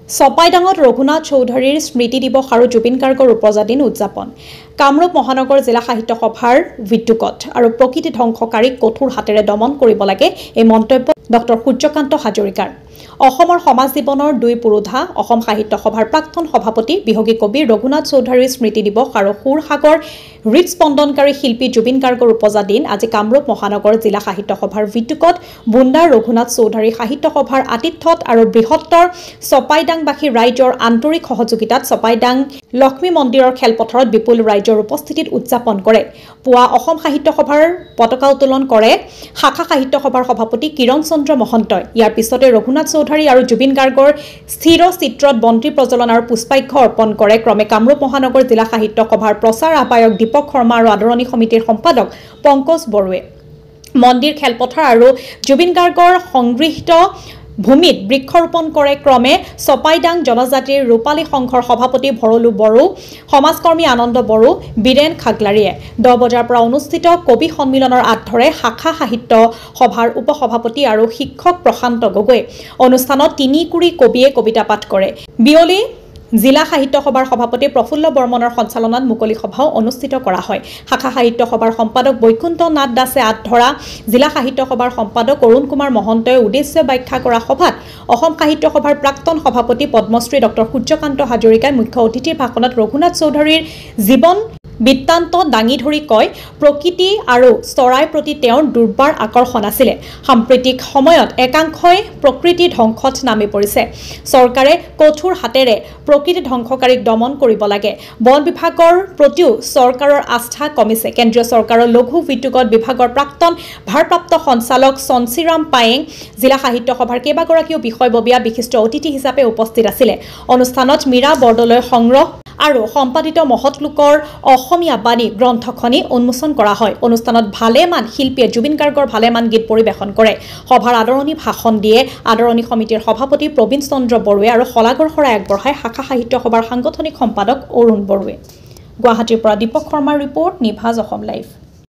চপাইডাঙত ৰঘুনাথ চৌধুৰীৰ স্মৃতি দিৱস আৰু জুবিন গাৰ্গৰ ৰূপজা দিন উদযাপন কামৰূপ মহানগৰ জিলা সাহিত্য সভাৰ উদ্যোগত আৰু প্ৰকৃতি ধ্বংসকাৰীক কঠোৰ হাতেৰে দমন কৰিব লাগে এই মন্তব্য ডক্টৰ সূৰ্যকান্ত হাজৰিকাৰ অসমৰ সমাজ জীৱনৰ দুই পুৰোধা অসম সাহিত্য সভাৰ প্ৰাক্তন সভাপতি বিহগী কবি ৰঘুনাথ চৌধুৰীৰ স্মৃতি দিৱস আৰু সুৰসাগৰ হৃদস্পন্দনকাৰী শিল্পী জুবিন গাৰ্গৰ ৰূপজা দিন আজি কামৰূপ মহানগৰ জিলা সাহিত্য সভাৰ উদ্যোগত বুন্দাৰ ৰঘুনাথ চৌধুৰী সাহিত্য সভাৰ আতিথ্যত আৰু বৃহত্তৰ চপাইডাংবাসী ৰাইজৰ আন্তৰিক সহযোগিতাত চপাইডাং লক্ষ্মী মন্দিৰৰ খেলপথাৰত বিপুল ৰাইজৰ উপস্থিতিত উদযাপন কৰে পুৱা অসম সাহিত্য সভাৰ পতাকা উত্তোলন কৰে শাখা সাহিত্য সভাৰ সভাপতি কিৰণ চন্দ্ৰ মহন্তই ইয়াৰ পিছতে ৰঘুনাথ চৌধুৰী আৰু জুবিন গাৰ্গৰ স্থিৰ চিত্ৰত বন্তি প্ৰজ্বলন আৰু পুষ্পাৰ্ঘ্য অৰ্পণ কৰে ক্ৰমে কামৰূপ মহানগৰ জিলা সাহিত্য সভাৰ প্ৰচাৰ আহ্বায়ক দীপক শৰ্মা আৰু আদৰণি সমিতিৰ সম্পাদক পংকজ বৰুৱে মন্দিৰ খেলপথাৰ আৰু জুবিন গাৰ্গৰ সংগৃহীত ভূমিত বৃক্ষৰোপণ কৰে ক্ৰমে চপাইডাং জনজাতিৰ ৰূপালী সংঘৰ সভাপতি ভৰলু বড়ো সমাজকৰ্মী আনন্দ বড়ো বীৰেন খাগলাৰীয়ে 10 বজাৰ পৰা অনুষ্ঠিত কবি সন্মিলনৰ আঁত ধৰে শাখা সাহিত্য সভাৰ উপসভাপতি আৰু শিক্ষক প্ৰশান্ত গগৈ অনুষ্ঠানত তিনিকুৰি কবিয়ে কবিতা পাঠ কৰে বিয়লি জিলা সাহিত্য সভাৰ সভাপতি প্ৰফুল্ল বৰ্মনৰ সঞ্চালনাত মুকলি সভাও অনুষ্ঠিত কৰা হয় শাখা সাহিত্য সভাৰ সম্পাদক বৈকুণ্ঠ নাথ দাসে আঁত ধৰা জিলা সাহিত্য সভাৰ সম্পাদক অৰুণ কুমাৰ মহন্তই উদ্দেশ্য ব্যাখ্যা কৰা সভাত অসম সাহিত্য সভাৰ প্ৰাক্তন সভাপতি পদ্মশ্ৰী ডক্টৰ সূৰ্যকান্ত হাজৰিকাই মুখ্য অতিথিৰ ভাষণত ৰঘুনাথ চৌধুৰীৰ জীৱন বৃত্তান্ত দাঙি ধৰি কয় প্ৰকৃতি আৰু চৰাইৰ প্ৰতি তেওঁৰ দুৰ্বাৰ আকৰ্ষণ আছিল সাম্প্ৰতিক সময়ত একাংশই প্ৰকৃতি ধ্বংসত নামি পৰিছে চৰকাৰে কঠোৰ হাতেৰে প্ৰকৃতি ধ্বংসকাৰীক দমন কৰিব লাগে বন বিভাগৰ প্ৰতিও চৰকাৰৰ আস্থা কমিছে কেন্দ্ৰীয় চৰকাৰৰ লঘু উদ্যোগত বিভাগৰ প্ৰাক্তন ভাৰপ্ৰাপ্ত সঞ্চালক চঞ্চিৰাম পায়েং জিলা সাহিত্য সভাৰ কেইবাগৰাকীও বিষয়ববীয়া বিশিষ্ট অতিথি হিচাপে উপস্থিত আছিল অনুষ্ঠানত মীৰা বৰদলৈ সংগ্ৰহ আৰু সম্পাদিত মহৎ লোকৰ অসমীয়া বাণী গ্ৰন্থখনি উন্মোচন কৰা হয় অনুষ্ঠানত ভালেমান শিল্পীয়ে জুবিন গাৰ্গৰ ভালেমান গীত পৰিৱেশন কৰে সভাৰ আদৰণি ভাষণ দিয়ে আদৰণি সমিতিৰ সভাপতি প্ৰবীণ চন্দ্ৰ বড়োৱে আৰু শলাগৰ শৰাই আগবঢ়াই শাখা সাহিত্য সভাৰ সাংগঠনিক সম্পাদক অৰুণ বড়োৱে গুৱাহাটীৰ পৰা দীপক শৰ্মাৰ ৰিপৰ্ট নিভাজ অসম লাইভ